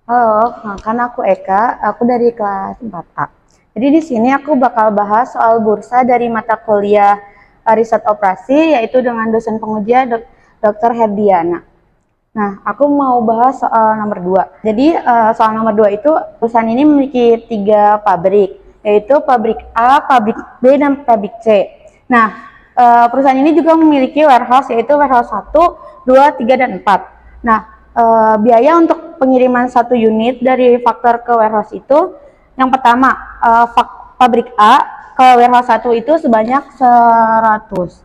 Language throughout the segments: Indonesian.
Halo, kenalkan aku Eka, aku dari kelas 4A. Jadi di sini aku bakal bahas soal bursa dari mata kuliah riset operasi, yaitu dengan dosen pengujian Dr. Herdiana. Nah, aku mau bahas soal nomor 2. Jadi soal nomor 2 itu perusahaan ini memiliki 3 pabrik, yaitu pabrik A, pabrik B, dan pabrik C. Nah, perusahaan ini juga memiliki warehouse, yaitu warehouse 1, 2, 3, dan 4. Nah, biaya untuk pengiriman satu unit dari faktor ke warehouse itu, yang pertama, pabrik A ke warehouse 1 itu sebanyak 100.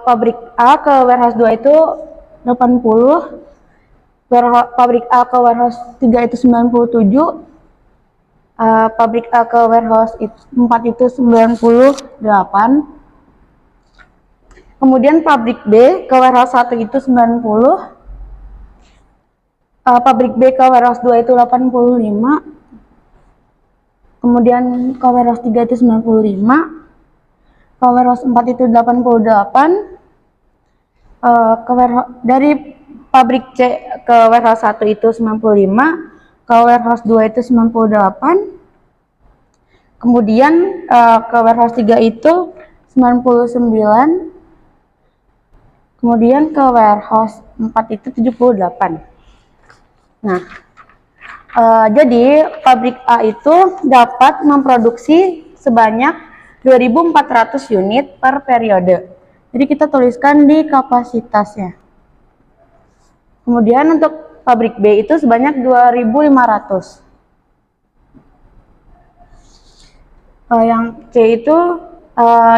Pabrik A ke warehouse 2 itu 80, pabrik A ke warehouse 3 itu 97, pabrik A ke warehouse 4 itu 98, kemudian pabrik B ke warehouse 1 itu 90, pabrik B ke warehouse 2 itu 85, kemudian ke warehouse 3 itu 95, ke warehouse 4 itu 88, dari pabrik C ke warehouse 1 itu 95, ke warehouse 2 itu 98, kemudian ke warehouse 3 itu 99, kemudian ke warehouse 4 itu 78. Nah, jadi pabrik A itu dapat memproduksi sebanyak 2.400 unit per periode. Jadi kita tuliskan di kapasitasnya. Kemudian untuk pabrik B itu sebanyak 2.500. Yang C itu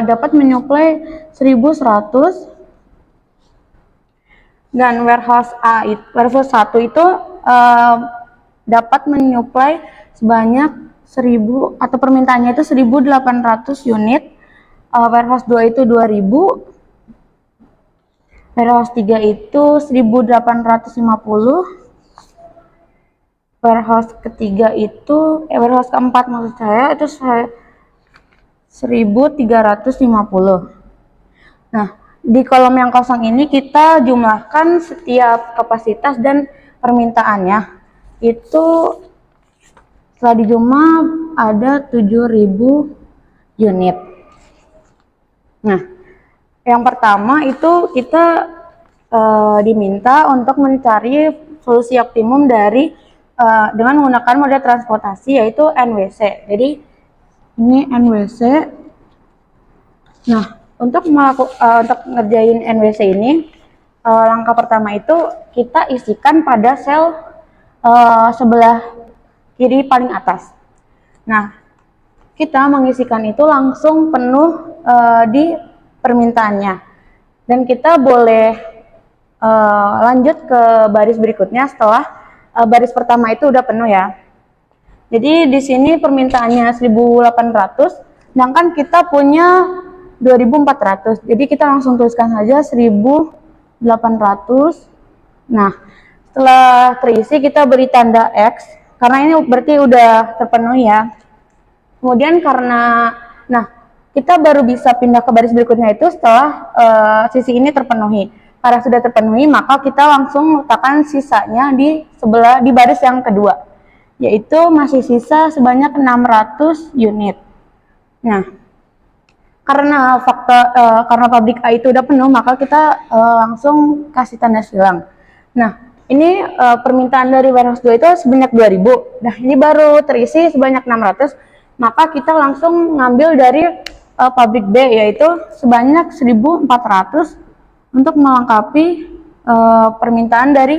dapat menyuplai 1.100, dan warehouse warehouse 1 itu dapat menyuplai sebanyak 1.000, atau permintaannya itu 1.800 unit. Warehouse 2 itu 2.000, warehouse 3 itu 1.850, warehouse ketiga itu warehouse keempat maksud saya itu 1.350. Nah, di kolom yang kosong ini kita jumlahkan setiap kapasitas dan permintaannya. Itu setelah dijumlah ada 7.000 unit. Nah, yang pertama itu kita diminta untuk mencari solusi optimum dari dengan menggunakan moda transportasi, yaitu NWC. Jadi ini NWC. Nah, untuk ngerjain NWC ini, langkah pertama itu kita isikan pada sel sebelah kiri paling atas. Nah, kita mengisikan itu langsung penuh di permintaannya, dan kita boleh lanjut ke baris berikutnya setelah baris pertama itu udah penuh ya. Jadi di sini permintaannya 1.800, sedangkan kita punya 2.400. Jadi kita langsung tuliskan saja 1.800. Nah, setelah terisi kita beri tanda X karena ini berarti udah terpenuhi ya. Kemudian kita baru bisa pindah ke baris berikutnya itu setelah sisi ini terpenuhi. Karena sudah terpenuhi, maka kita langsung letakkan sisanya di baris yang kedua, yaitu masih sisa sebanyak 600 unit. Nah, karena pabrik A itu udah penuh, maka kita langsung kasih tanda silang. Nah, ini permintaan dari warehouse 2 itu sebanyak 2.000. Nah, ini baru terisi sebanyak 600, maka kita langsung ngambil dari pabrik B, yaitu sebanyak 1.400 untuk melengkapi permintaan dari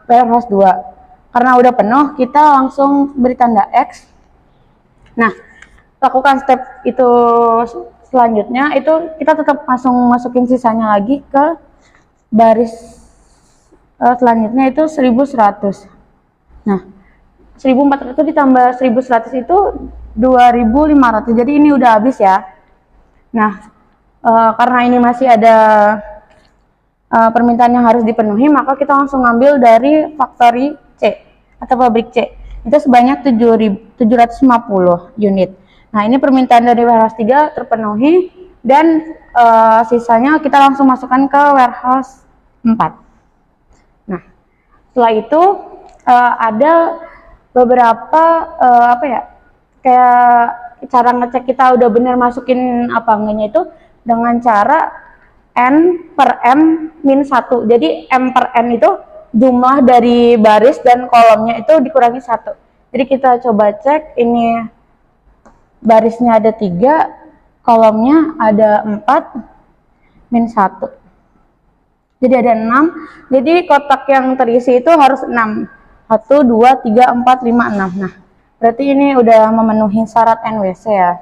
warehouse 2. Karena udah penuh, kita langsung beri tanda X. Nah, lakukan step itu selanjutnya, itu kita tetap masukin sisanya lagi ke baris selanjutnya, itu 1.100. Nah, 1.400 ditambah 1.100 itu 2.500. Jadi ini udah habis ya. Nah, karena ini masih ada permintaan yang harus dipenuhi, maka kita langsung ngambil dari factory C atau pabrik C. Itu sebanyak 750 unit. Nah, ini permintaan dari warehouse 3 terpenuhi, dan sisanya kita langsung masukkan ke warehouse 4. Nah, Setelah itu ada beberapa apa ya, kayak cara ngecek kita udah bener masukin apa enggaknya itu dengan cara N per M min 1. Jadi M per N itu jumlah dari baris dan kolomnya itu dikurangi 1. Jadi kita coba cek, ini barisnya ada 3, kolomnya ada 4, min 1. Jadi ada 6. Jadi kotak yang terisi itu harus 6. 1, 2, 3, 4, 5, 6. Nah, berarti ini udah memenuhi syarat NWC ya.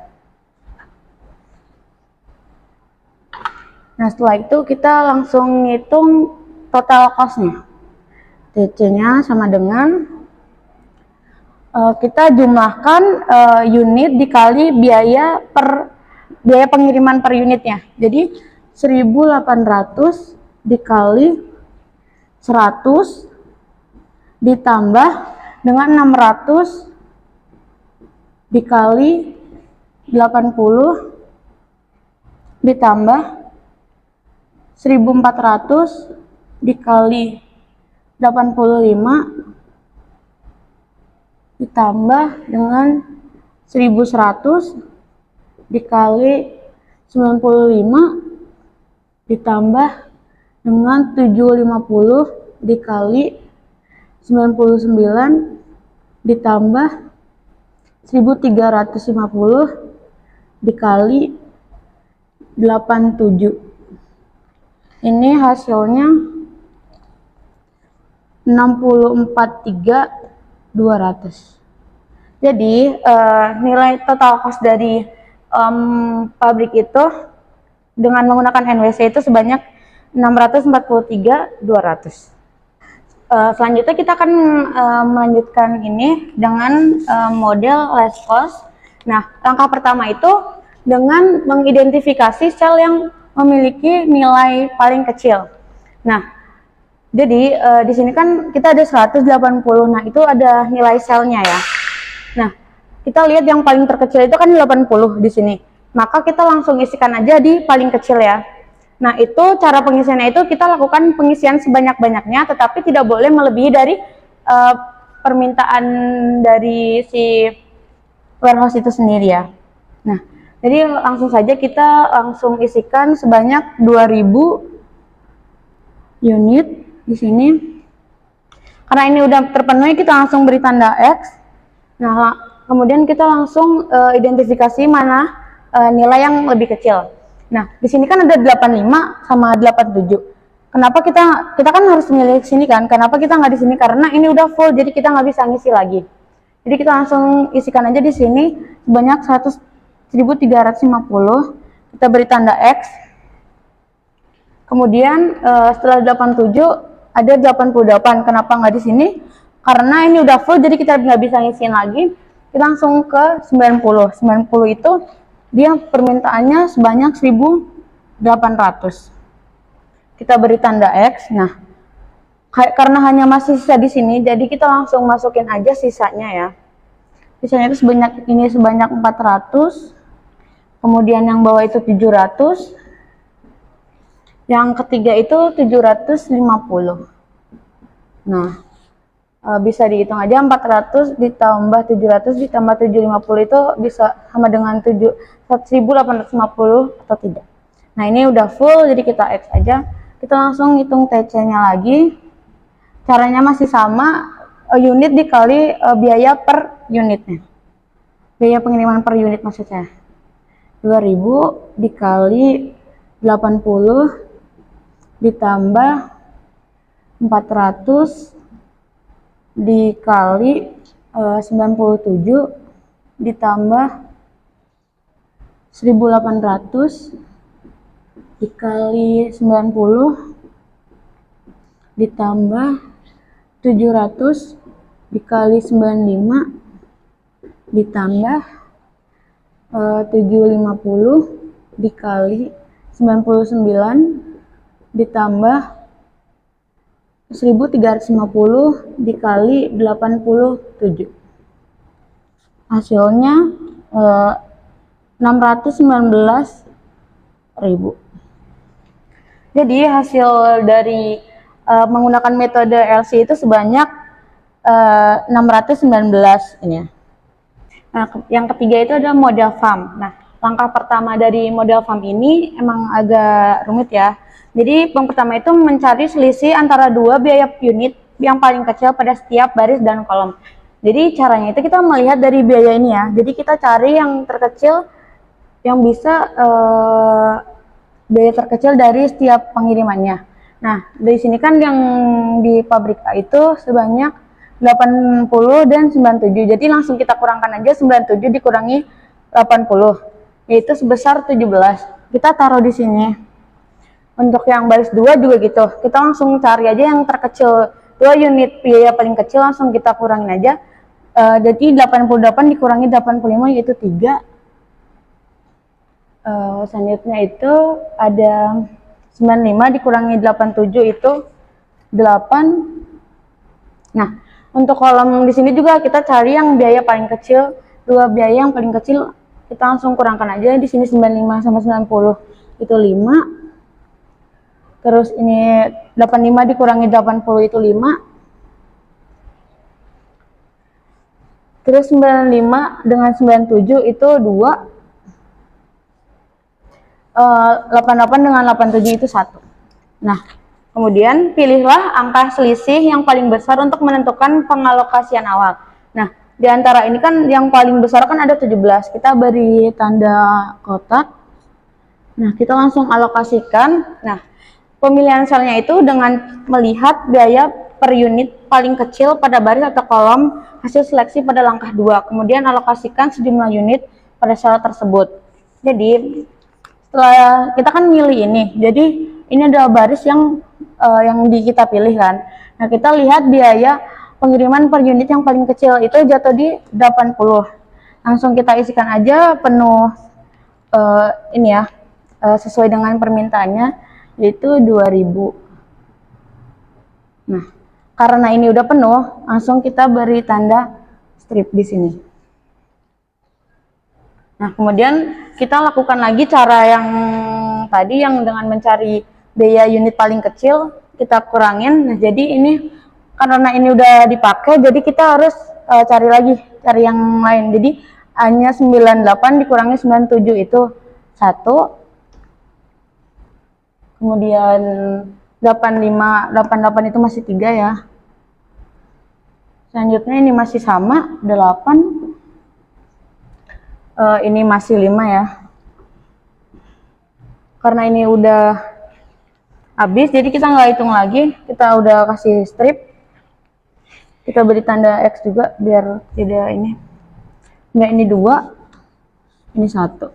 Nah, setelah itu kita langsung ngitung total cost-nya. TC-nya sama dengan kita jumlahkan unit dikali biaya pengiriman per unitnya. Jadi 1.800 dikali 100 ditambah dengan 600 dikali 80 ditambah 1.400 dikali 85 ditambah dengan 1.100 dikali 95 ditambah dengan 750 dikali 99 ditambah 1.350 dikali 87. Ini hasilnya 64.300. Jadi nilai total cost dari pabrik itu dengan menggunakan NWC itu sebanyak 643.200. Selanjutnya kita akan melanjutkan ini dengan model less cost. Nah, langkah pertama itu dengan mengidentifikasi sel yang memiliki nilai paling kecil. Nah, jadi di sini kan kita ada 180. Nah, itu ada nilai selnya ya. Nah, kita lihat yang paling terkecil itu kan 80 di sini. Maka kita langsung isikan aja di paling kecil ya. Nah, itu cara pengisiannya itu kita lakukan pengisian sebanyak-banyaknya, tetapi tidak boleh melebihi dari permintaan dari si warehouse itu sendiri ya. Nah, jadi langsung saja kita langsung isikan sebanyak 2000 unit di sini. Karena ini udah terpenuhi, kita langsung beri tanda X. Nah, kemudian kita langsung identifikasi mana nilai yang lebih kecil. Nah, di sini kan ada 85 sama 87. Kenapa kita kan harus milih sini kan? Kenapa kita nggak di sini? Karena ini udah full, jadi kita nggak bisa ngisi lagi. Jadi kita langsung isikan aja di sini sebanyak 1.350. Kita beri tanda X. Kemudian setelah 87 ada 88. Kenapa nggak di sini? Karena ini udah full, jadi kita nggak bisa ngisiin lagi. Kita langsung ke 90. 90 itu dia permintaannya sebanyak 1.800. Kita beri tanda X. Nah, karena hanya masih sisa di sini, jadi kita langsung masukin aja sisanya ya. Sisanya itu sebanyak 400. Kemudian yang bawah itu 700. Yang ketiga itu 750. Nah, bisa dihitung aja 400 ditambah 700 ditambah 750 itu bisa sama dengan 1.850 atau tidak. Nah, ini udah full, jadi kita X aja. Kita langsung hitung TC-nya lagi. Caranya masih sama, unit dikali biaya per unitnya. Biaya pengiriman per unit maksudnya. 2000 dikali 80 ditambah 400 dikali 97 ditambah 1.800 dikali 90 ditambah 700 dikali 95 ditambah 750 dikali 99 ditambah 1.350 dikali 87. Hasilnya 619.000. Jadi hasil dari menggunakan metode LC itu sebanyak 619 ini ya. Nah, yang ketiga itu ada model farm. Nah, langkah pertama dari model farm ini emang agak rumit ya. Jadi yang pertama itu mencari selisih antara dua biaya unit yang paling kecil pada setiap baris dan kolom. Jadi caranya itu kita melihat dari biaya ini ya. Jadi kita cari yang terkecil yang bisa biaya terkecil dari setiap pengirimannya. Nah, dari sini kan yang di pabrik A itu sebanyak 80 dan 97. Jadi langsung kita kurangkan aja 97 dikurangi 80, yaitu sebesar 17. Kita taruh di sini. Untuk yang baris 2 juga gitu. Kita langsung cari aja yang terkecil. 2 unit biaya paling kecil langsung kita kurangin aja. Jadi 88 dikurangi 85 yaitu 3. Selanjutnya itu ada 95 dikurangi 87 itu 8. Nah, untuk kolom di sini juga kita cari yang biaya paling kecil, dua biaya yang paling kecil kita langsung kurangkan aja. Di sini 95 sama 90 itu 5. Terus ini 85 dikurangi 80 itu 5. Terus 95 dengan 97 itu 2. 88 dengan 87 itu 1. Nah, kemudian pilihlah angka selisih yang paling besar untuk menentukan pengalokasian awal. Nah, di antara ini kan yang paling besar kan ada 17. Kita beri tanda kotak. Nah, kita langsung alokasikan. Nah, pemilihan selnya itu dengan melihat biaya per unit paling kecil pada baris atau kolom hasil seleksi pada langkah 2. Kemudian alokasikan sejumlah unit pada sel tersebut. Jadi, setelah kita kan milih ini, jadi ini adalah baris yang kita pilih kan. Nah, kita lihat biaya pengiriman per unit yang paling kecil itu jatuh di 80. Langsung kita isikan aja penuh ini ya, sesuai dengan permintaannya, yaitu 2000. Nah, karena ini udah penuh, langsung kita beri tanda strip di sini. Nah, kemudian kita lakukan lagi cara yang tadi yang dengan mencari biaya unit paling kecil, kita kurangin. Nah, jadi ini karena ini udah dipakai, jadi kita harus cari yang lain. Jadi hanya 98 dikurangi 97 itu 1. Kemudian 88 itu masih 3 ya. Selanjutnya ini masih sama, 8. Ini masih 5 ya. Karena ini udah habis, jadi kita nggak hitung lagi. Kita udah kasih strip. Kita beri tanda X juga biar tidak ini. Nah, ini 2, ini 1.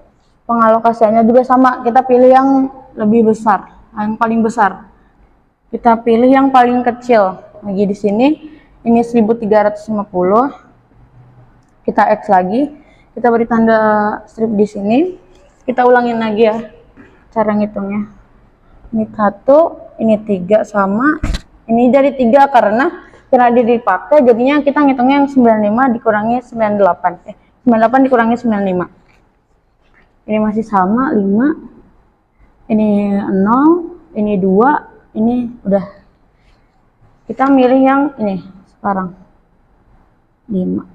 Pengalokasiannya juga sama. Kita pilih yang lebih besar, yang paling besar. Kita pilih yang paling kecil. Lagi di sini, ini 1350. Kita X lagi. Kita beri tanda strip di sini. Kita ulangin lagi ya cara ngitungnya. Ini 1, ini 3 sama. Ini jadi 3 karena dia dipakai, jadinya kita ngitungnya yang 95 dikurangi 98. 98 dikurangi 95. Ini masih sama 5. Ini 0, ini 2, ini udah. Kita milih yang ini sekarang 5.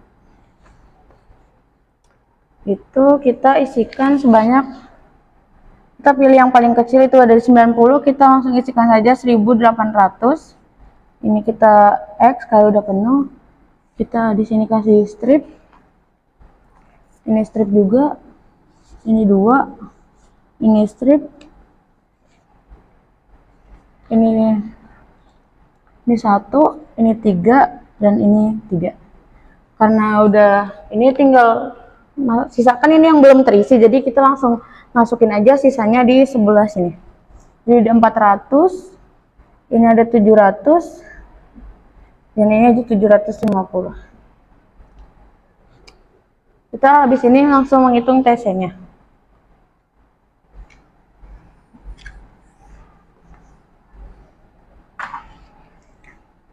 Itu kita isikan sebanyak, kita pilih yang paling kecil itu ada 90, kita langsung isikan saja 1800. Ini kita X kalau udah penuh. Kita di sini kasih strip. Ini strip juga. Ini 2. Ini strip. Ini 1, ini 3 dan ini 3. Karena udah ini tinggal sisakan ini yang belum terisi, jadi kita langsung masukin aja sisanya di sebelah sini. Jadi ada 400, ini ada 700, dan ini aja 750. Kita habis ini langsung menghitung TC-nya.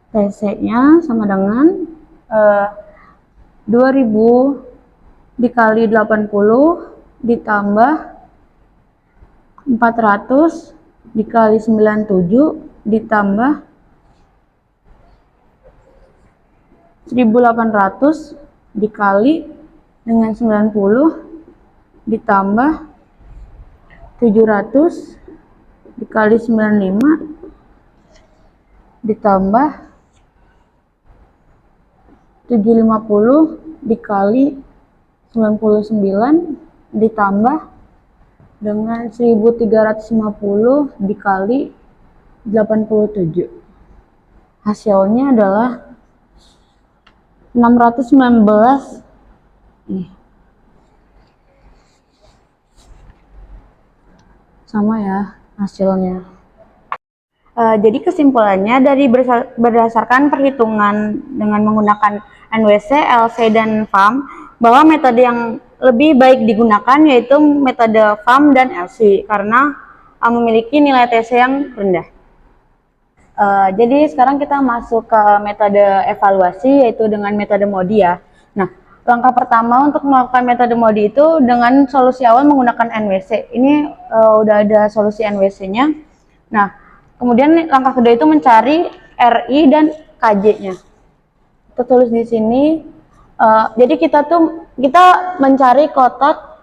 TC-nya sama dengan 2000 dikali 80 ditambah 400 dikali 97 ditambah 1800 dikali dengan 90 ditambah 700 dikali 95 ditambah 750 dikali 99 ditambah dengan 1350 dikali 87. Hasilnya adalah 619. Nih. Sama ya hasilnya. Jadi kesimpulannya dari berdasarkan perhitungan dengan menggunakan NWC, LC, dan FAM, bahwa metode yang lebih baik digunakan yaitu metode FAM dan LC karena memiliki nilai TC yang rendah. Jadi sekarang kita masuk ke metode evaluasi yaitu dengan metode MODI ya. Nah, langkah pertama untuk melakukan metode MODI itu dengan solusi awal menggunakan NWC. Ini udah ada solusi NWC-nya. Nah, kemudian langkah kedua itu mencari RI dan KJ-nya. Kita tulis di sini. Jadi kita mencari kotak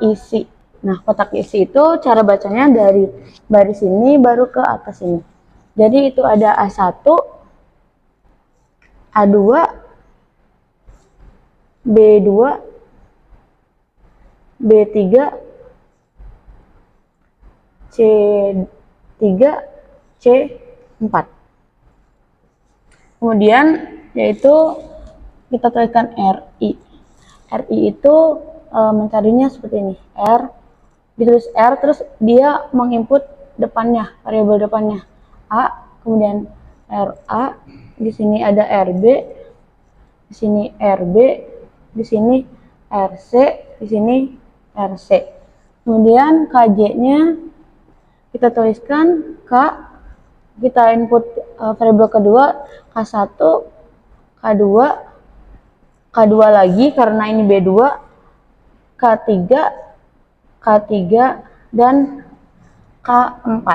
isi. Nah, kotak isi itu cara bacanya dari baris ini baru ke atas ini. Jadi itu ada A1, A2, B2, B3, C3, C4. Kemudian yaitu kita tuliskan RI. RI itu mencarinya seperti ini. Ditulis R, terus dia menginput depannya, variabel depannya A, kemudian RA, di sini ada RB, di sini RB, di sini RC, di sini RC. Kemudian KJ-nya kita tuliskan K, kita input variabel kedua K1, K2, K2 lagi karena ini B2, K3, K3, dan K4.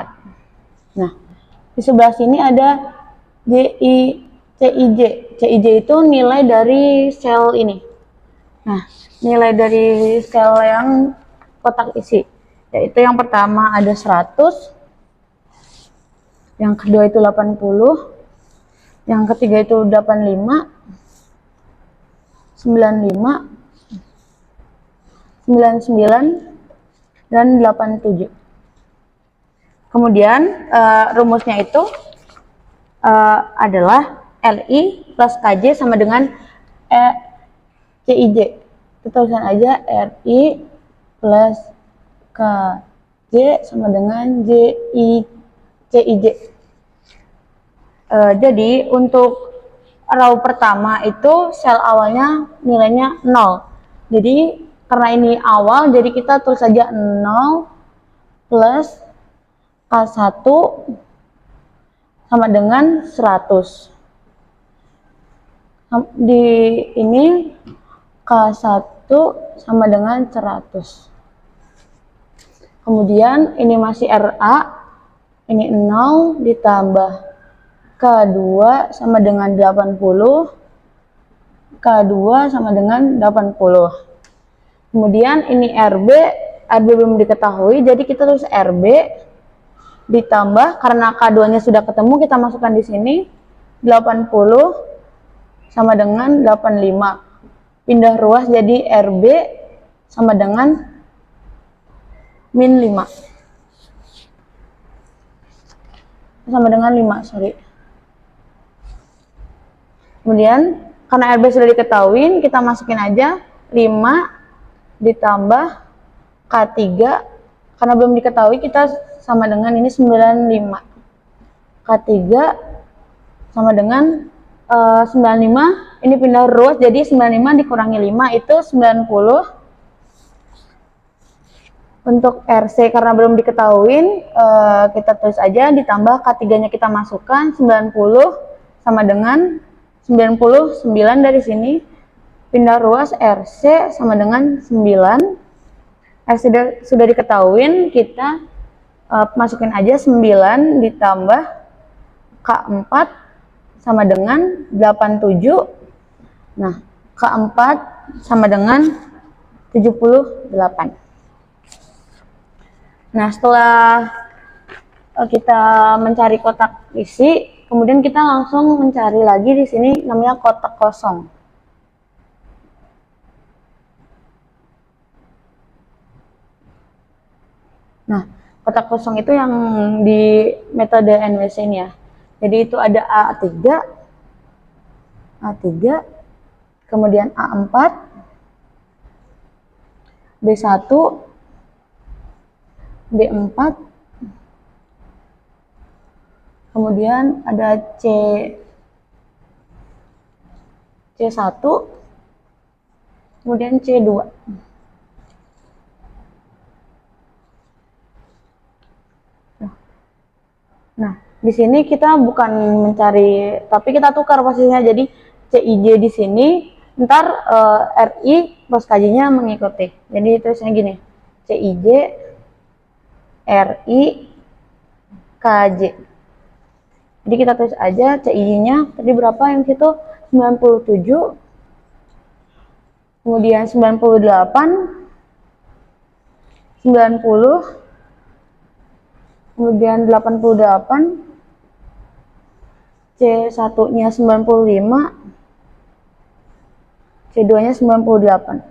Nah, di sebelah sini ada CIJ. CIJ itu nilai dari sel ini. Nah, nilai dari sel yang kotak isi. Yaitu yang pertama ada 100, yang kedua itu 80, yang ketiga itu 85, 95, 99, dan 87. Kemudian rumusnya itu adalah LI plus KJ sama dengan CIJ. Kita tuliskan aja RI plus KJ sama dengan CIJ. Jadi untuk row pertama itu sel awalnya nilainya 0. Jadi karena ini awal, jadi kita tulis saja 0 plus K1 sama dengan 100. Di ini K1 sama dengan 100. Kemudian ini masih RA, ini 0 ditambah K2 sama dengan 80, K2 sama dengan 80. Kemudian ini RB belum diketahui, jadi kita tulis RB ditambah, karena K2-nya sudah ketemu, kita masukkan di sini 80 sama dengan 85. Pindah ruas jadi RB sama dengan min 5. Sama dengan 5, sorry. Kemudian karena RB sudah diketahui, kita masukin aja 5 ditambah K3, karena belum diketahui kita sama dengan ini 95. K3 sama dengan 95, ini pindah ruas jadi 95 dikurangi 5 itu 90. Untuk RC karena belum diketahui, kita tulis aja ditambah K3 nya kita masukkan 90 sama dengan 99 dari sini. Pindah ruas RC sama dengan 9. RC sudah diketahui, kita masukin aja 9 ditambah K4 sama dengan 87. Nah, K4 sama dengan 78. Nah, setelah kita mencari kotak isi, kemudian kita langsung mencari lagi di sini namanya kotak kosong. Nah, kotak kosong itu yang di metode NWC ini ya. Jadi itu ada A3, kemudian A4, B1, B4, kemudian ada C1, kemudian C2. Nah, di sini kita bukan mencari, tapi kita tukar posisinya. Jadi CIJ di sini, ntar RI plus KJ-nya mengikuti. Jadi tulisnya gini, CIJ, RI, KJ. Jadi kita tulis aja CIJ-nya tadi berapa yang situ? 97, kemudian 98, 90, kemudian 88, C1-nya 95, C2-nya 98.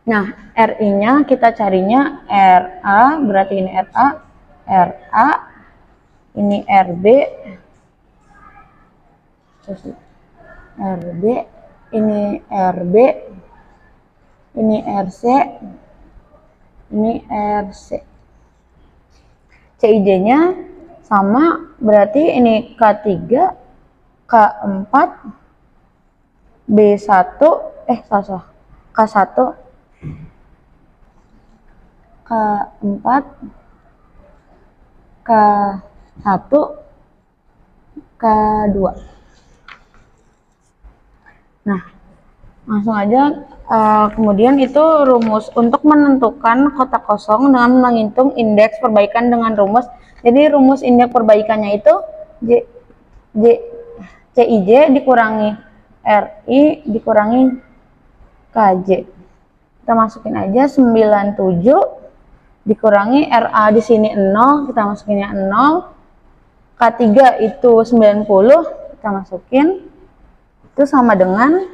Nah, RI-nya kita carinya RA, berarti ini RA, RA, ini RB, RB, ini RB, ini RC, ini RC. CIJ-nya sama, berarti ini K3, K4, B1, salah, K1, K4, K1, K2. Nah, langsung aja. Kemudian itu rumus untuk menentukan kotak kosong dengan menghitung indeks perbaikan dengan rumus. Jadi rumus indeks perbaikannya itu CIJ dikurangi RI dikurangi KJ. Kita masukin aja 97 dikurangi RA di sini 0, kita masukinnya 0. K3 itu 90, kita masukin. Itu sama dengan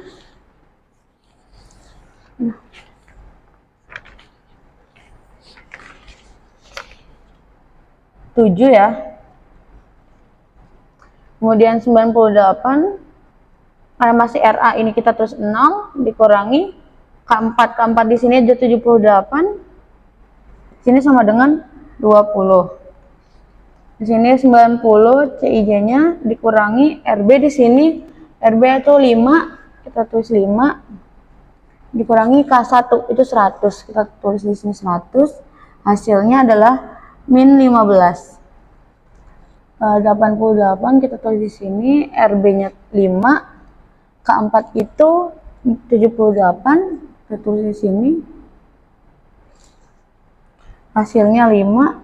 7 ya. Kemudian 98, karena masih RA ini kita terus 0 dikurangi K4 di sini aja 78. Sini sama dengan 20. Di sini 90 CIJ-nya dikurangi RB di sini. RB itu 5, kita tulis 5 dikurangi K1 itu 100. Kita tulis di sini 100. Hasilnya adalah min 15. 88 kita tulis di sini, RB-nya 5, K4 itu 78, kita tulis di sini. Hasilnya 5,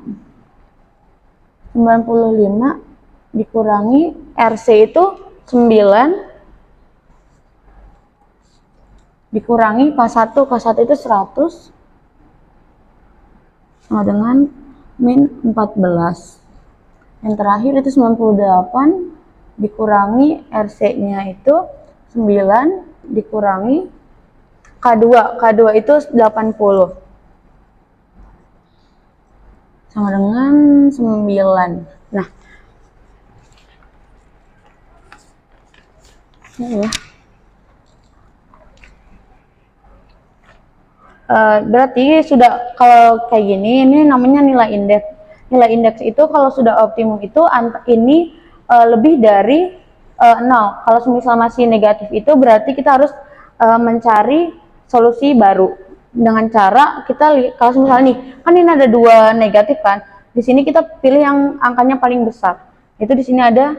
95 dikurangi RC itu 9 dikurangi K1 itu 100 sama dengan min 14. Yang terakhir itu 98 dikurangi RC-nya itu 9 dikurangi K2 itu 80 sama dengan 9. Nah, ini ya. Berarti sudah, kalau kayak gini, ini namanya nilai indeks. Nilai indeks itu kalau sudah optimum itu ini lebih dari 0. Kalau misal masih negatif itu berarti kita harus mencari solusi baru dengan cara kita, kalau misalnya nih kan ini ada 2 negatif kan, di sini kita pilih yang angkanya paling besar. Itu di sini ada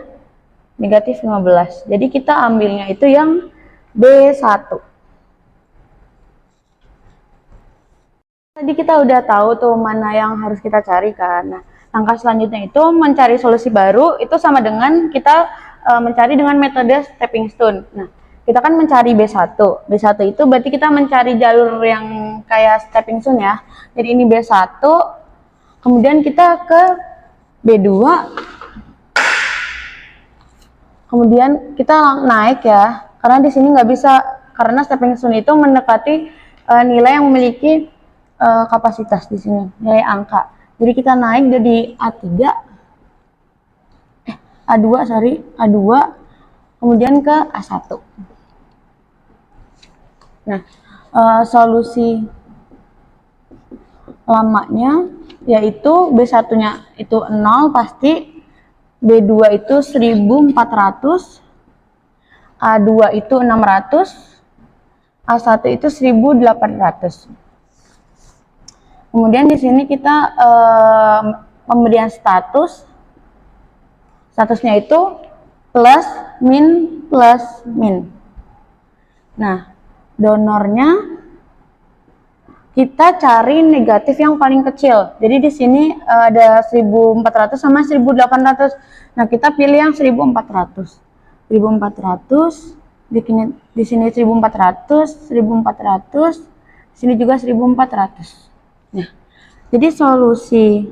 negatif 15. Jadi kita ambilnya itu yang B1. Tadi kita udah tahu tuh mana yang harus kita cari kan. Nah, Langkah selanjutnya itu mencari solusi baru, itu sama dengan kita mencari dengan metode stepping stone. Nah, kita kan mencari B1. B1 itu berarti kita mencari jalur yang kayak stepping stone ya. Jadi ini B1, kemudian kita ke B2, kemudian kita naik ya, karena di sini nggak bisa, karena stepping stone itu mendekati nilai yang memiliki kapasitas di sini, nilai angka. Jadi kita naik jadi A2, kemudian ke A1. Nah, solusi lamanya yaitu B1-nya itu 0 pasti, B2 itu 1400, A2 itu 600, A1 itu 1800. Kemudian di sini kita pemberian statusnya itu plus min. Nah, donornya kita cari negatif yang paling kecil. Jadi di sini ada 1400 sama 1800. Nah, kita pilih yang 1400. 1400 di sini 1400, 1400, di sini juga 1400. Nah, jadi solusi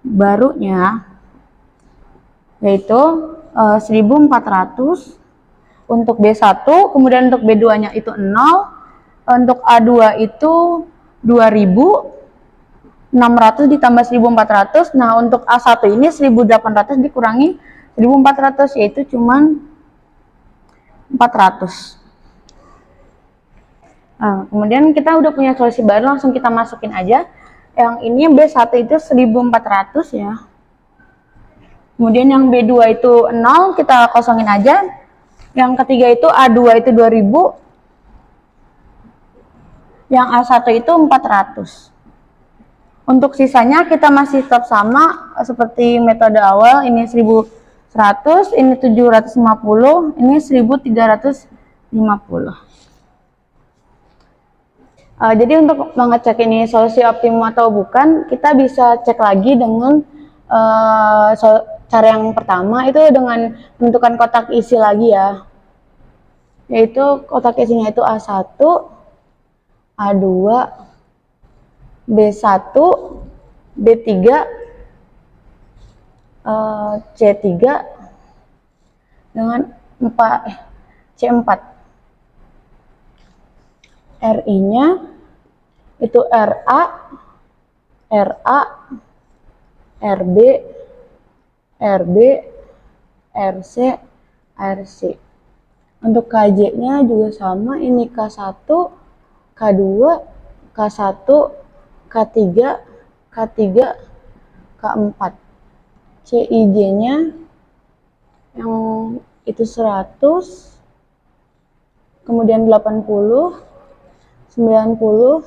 barunya yaitu 1400 untuk B1, kemudian untuk B2-nya itu 0, untuk A2 itu 2600 ditambah 1400. Nah, untuk A1 ini 1800 dikurangi 1400 yaitu cuman 400. Nah, kemudian kita udah punya solusi baru, langsung kita masukin aja. Yang ini B1 itu 1400 ya. Kemudian yang B2 itu 0, kita kosongin aja. Yang ketiga itu A2 itu 2000. Yang A1 itu 400. Untuk sisanya kita masih tetap sama seperti metode awal. Ini 1100, ini 750, ini 1350. Jadi untuk mengecek ini solusi optimum atau bukan, kita bisa cek lagi dengan cara yang pertama itu dengan menentukan kotak isi lagi ya. Yaitu kotak isinya itu A1, A2, B1, B3, C3 dengan C4. RI-nya itu RA, RB, RB, RC, RC. Untuk KJ-nya juga sama, ini K1, K2, K1, K3, K3, K4. CIJ-nya yang itu 100, kemudian 80, 90,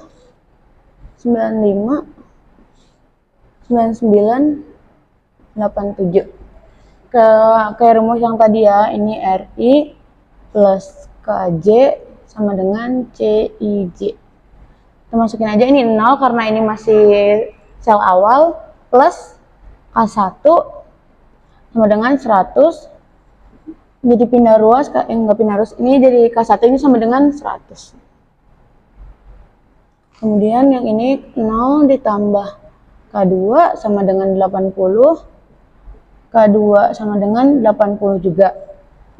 95, 99, 87. Ke rumus yang tadi ya, ini RI plus KJ sama dengan CIJ. Kita masukin aja ini 0 karena ini masih sel awal, plus K1 sama dengan 100. Jadi pindah ruas, enggak pindah ruas, ini jadi K1 ini sama dengan 100. Kemudian yang ini 0 ditambah K2 sama dengan 80, K2 sama dengan 80 juga.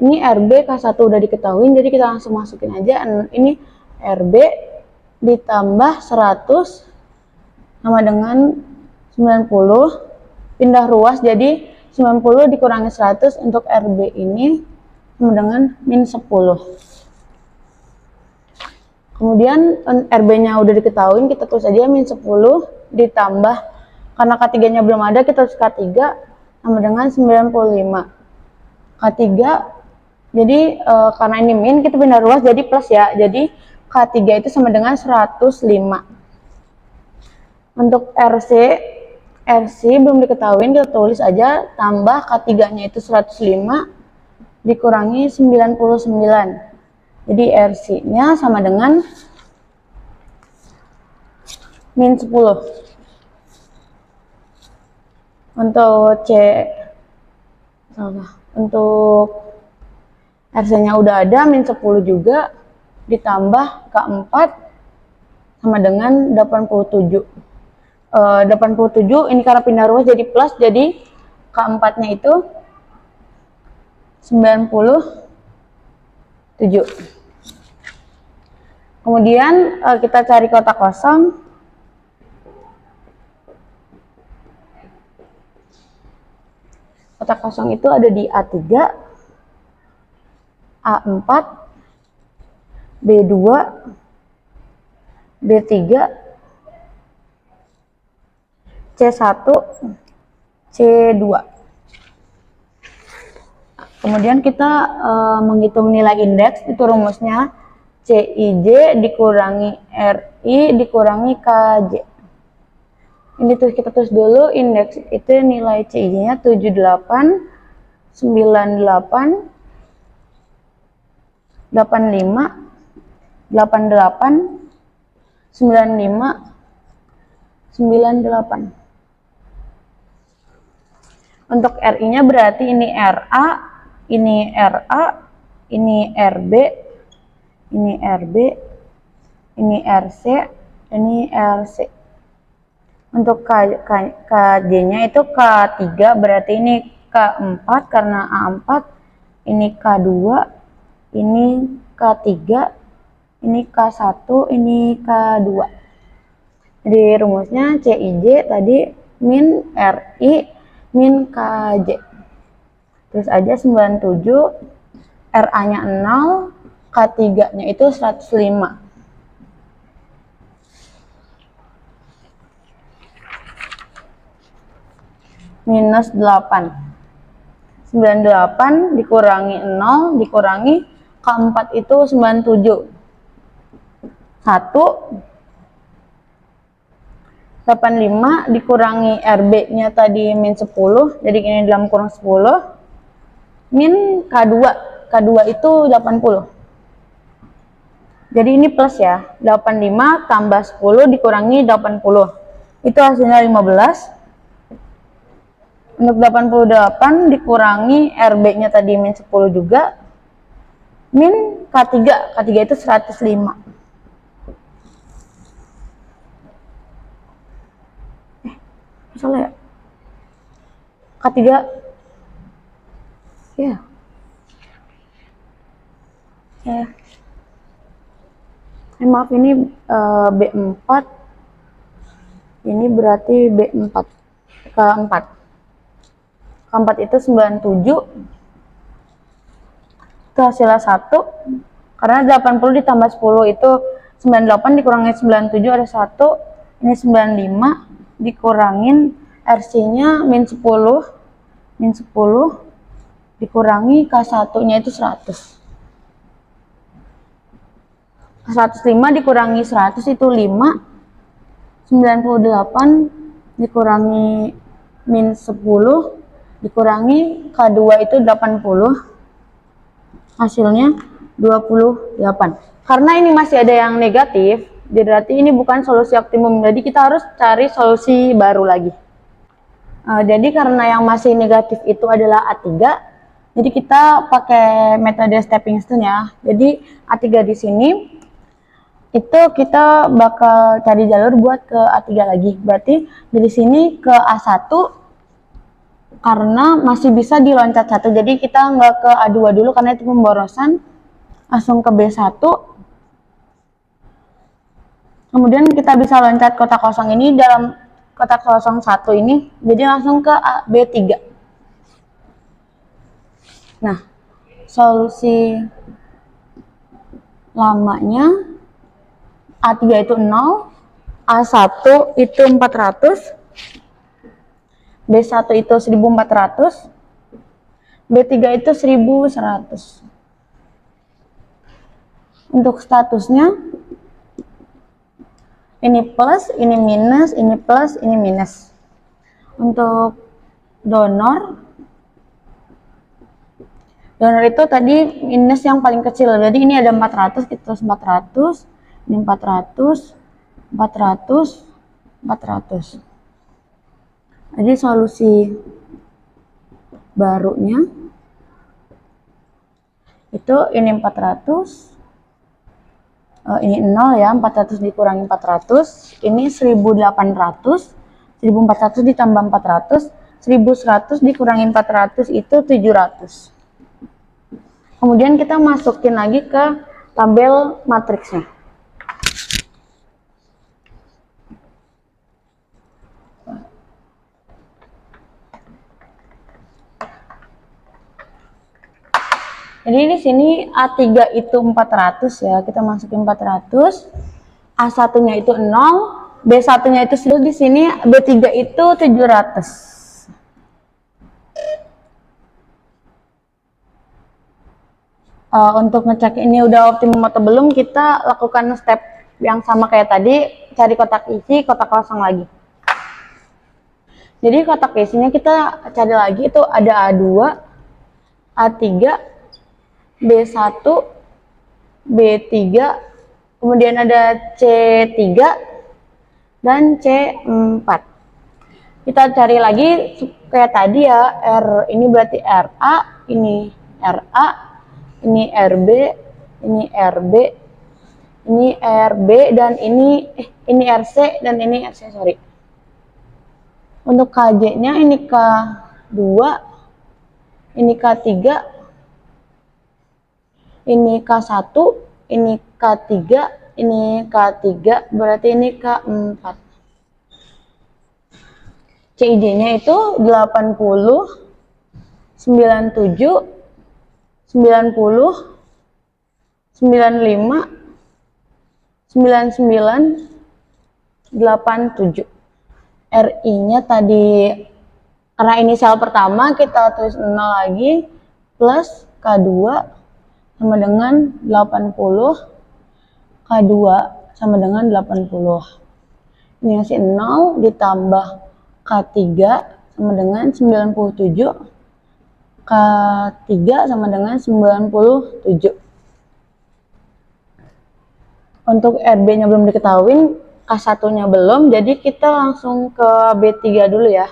Ini RB K1 udah diketahui, jadi kita langsung masukin aja. Ini RB ditambah 100 sama dengan 90, pindah ruas jadi 90 dikurangi 100, untuk RB ini sama dengan min 10. Kemudian RB-nya udah diketahui, kita tulis aja min 10 ditambah, karena K3-nya belum ada, kita tulis K3 sama dengan 95. K3, jadi karena ini min, kita pindah ruas jadi plus ya, jadi K3 itu sama dengan 105. Untuk RC belum diketahui, kita tulis aja tambah K3-nya itu 105 dikurangi 99. Jadi RC-nya sama dengan min 10. Untuk untuk RC-nya udah ada, min 10 juga, ditambah K4 sama dengan 87. 87 ini karena pindah ruas jadi plus, jadi K4-nya itu 97. Kemudian kita cari kotak kosong. Kotak kosong itu ada di A3, A4, B2, B3, C1, C2. Kemudian kita menghitung nilai indeks, itu rumusnya CIJ dikurangi RI dikurangi KJ. Ini kita tulis dulu, indeks itu nilai CIJ-nya 78, 98, 85, 88, 95, 98. Untuk RI-nya berarti ini RA, ini RA, ini RB, ini RB, ini RC, ini RC. Untuk KJ-nya itu K3, berarti ini K4 karena A4, ini K2, ini K3, ini K1, ini K2. Jadi rumusnya CIJ tadi min RI min KJ. Terus aja 97, RA-nya 0, K3-nya itu 105. Minus 8. 98 dikurangi 0 dikurangi K4 itu 97. 1 85 dikurangi RB-nya tadi min 10, jadi ini dalam kurung 10, min K2. K2 itu 80. Jadi ini plus ya, 85 tambah 10 dikurangi 80. Itu hasilnya 15. Untuk 88 dikurangi RB-nya tadi min 10 juga, min K3. K3 itu 105. Salah ya? K3 ya. Maaf, ini B4, ini berarti B4, K4 itu 97, itu hasilnya 1, karena 80 ditambah 10 itu 98 dikurangi 97 ada 1, ini 95 dikurangin RC-nya min 10 dikurangi K1-nya itu 100. 105 dikurangi 100 itu 5. 98 dikurangi min 10 dikurangi K2 itu 80. Hasilnya 28. Karena ini masih ada yang negatif, jadi berarti ini bukan solusi optimum. Jadi kita harus cari solusi baru lagi. Jadi karena yang masih negatif itu adalah A3, jadi kita pakai metode stepping stone ya. Jadi A3 di sini itu kita bakal cari jalur buat ke A3 lagi. Berarti dari sini ke A1 karena masih bisa diloncat 1. Jadi kita nggak ke A2 dulu karena itu pemborosan. Langsung ke B1. Kemudian kita bisa loncat kotak kosong ini dalam kotak kosong 1 ini. Jadi langsung ke B3. Nah, solusi lamanya A3 itu 0, A1 itu 400, B1 itu 1400, B3 itu 1100. Untuk statusnya ini plus, ini minus, ini plus, ini minus. Untuk donor itu tadi minus yang paling kecil. Jadi ini ada 400, kita terus 400, ini 400, 400, 400. Jadi solusi barunya itu ini 400, ini 0 ya, 400 dikurangi 400, ini 1800, 1400 ditambah 400, 1100 dikurangi 400 itu 700. Kemudian kita masukin lagi ke tabel matriksnya. Jadi di sini A3 itu 400 ya, kita masukin 400. A1-nya itu 0, B1-nya itu di sini, B3 itu 700. Untuk ngecek ini udah optimum atau belum, kita lakukan step yang sama kayak tadi, cari kotak isi, kotak kosong lagi. Jadi kotak isinya kita cari lagi, itu ada A2, A3, B1, B3, kemudian ada C3 dan C4. Kita cari lagi kayak tadi ya, R ini berarti RA, ini RA, ini RB, ini RB, ini RB, dan ini RC, dan ini RC, sorry. Untuk KJ-nya ini K2, ini K3, ini K1, ini K3, ini K3, berarti ini K4. CID-nya itu 80, 97, 90, 95, 99, 87. RI-nya tadi, karena inisial pertama kita tulis 0 lagi, plus K2 sama dengan 80, K2 sama dengan 80. Ini ngasih 0 ditambah K3 sama dengan 97, K3 sama dengan 97. Untuk RB-nya belum diketahui, K1-nya belum, jadi kita langsung ke B3 dulu ya.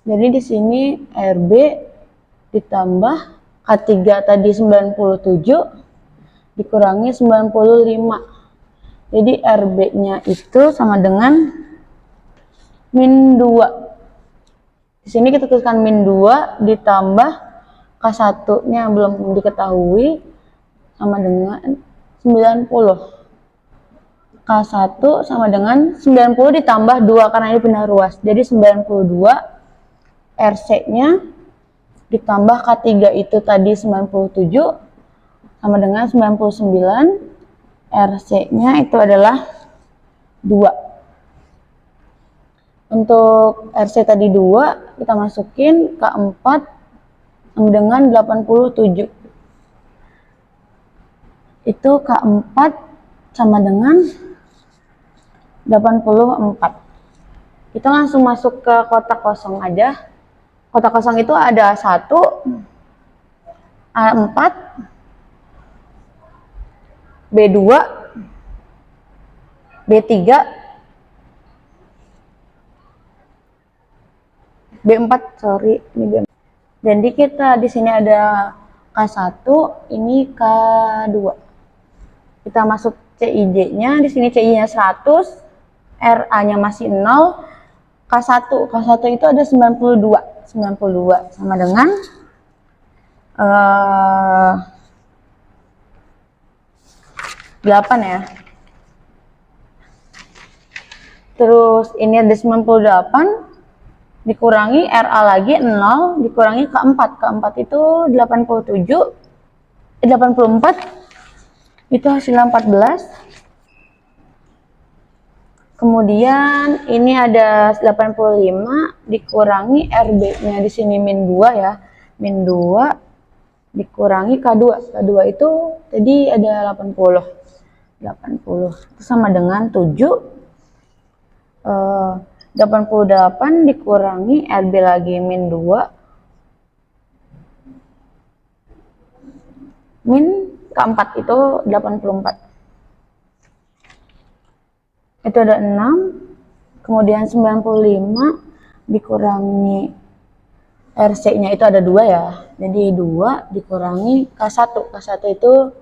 Jadi di sini RB ditambah K3 tadi 97 dikurangi 95. Jadi RB-nya itu sama dengan min 2. Di sini kita tuliskan min 2 ditambah K1-nya belum diketahui sama dengan 90. K1 sama dengan 90 ditambah 2 karena ini pindah ruas. Jadi 92. RC-nya ditambah K3 itu tadi 97 sama dengan 99. RC-nya itu adalah 2. Untuk RC tadi 2, kita masukin K4 sama dengan 87. Itu K4 sama dengan 84. Kita langsung masuk ke kotak kosong aja. Kotak kosong itu ada 1, A4, B2, B3, B4, sorry, ini B4. Jadi kita di sini ada K1, ini K2. Kita masuk CIJ-nya, di sini CI-nya 100, RA-nya masih 0, K1 itu ada 92 sama dengan 8 ya. Terus ini ada 98 dikurangi RA lagi 0 dikurangi K4 itu 84 itu hasilnya 14. Kemudian ini ada 85 dikurangi RB-nya di sini min 2 ya. Min 2 dikurangi K2. K2 itu tadi ada 80. Itu sama dengan 7. 88 dikurangi RB lagi min 2. Min K4 itu 84. Itu ada 6, kemudian 95 dikurangi RC-nya itu ada 2 ya. Jadi 2 dikurangi K1. K1 itu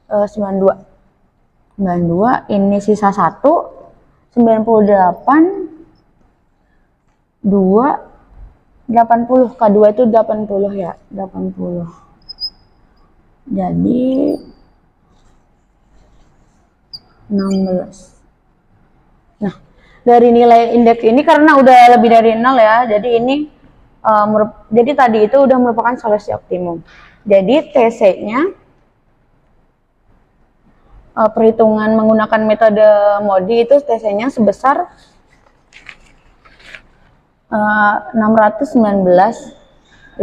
92. 92 ini sisa 1 98 2 80. K2 itu 80 ya. 80. Jadi 16. Nah, dari nilai indeks ini karena udah lebih dari 0 ya. Jadi ini jadi tadi itu udah merupakan solusi optimum. Jadi TC-nya perhitungan menggunakan metode MODI itu TC-nya sebesar 619.000.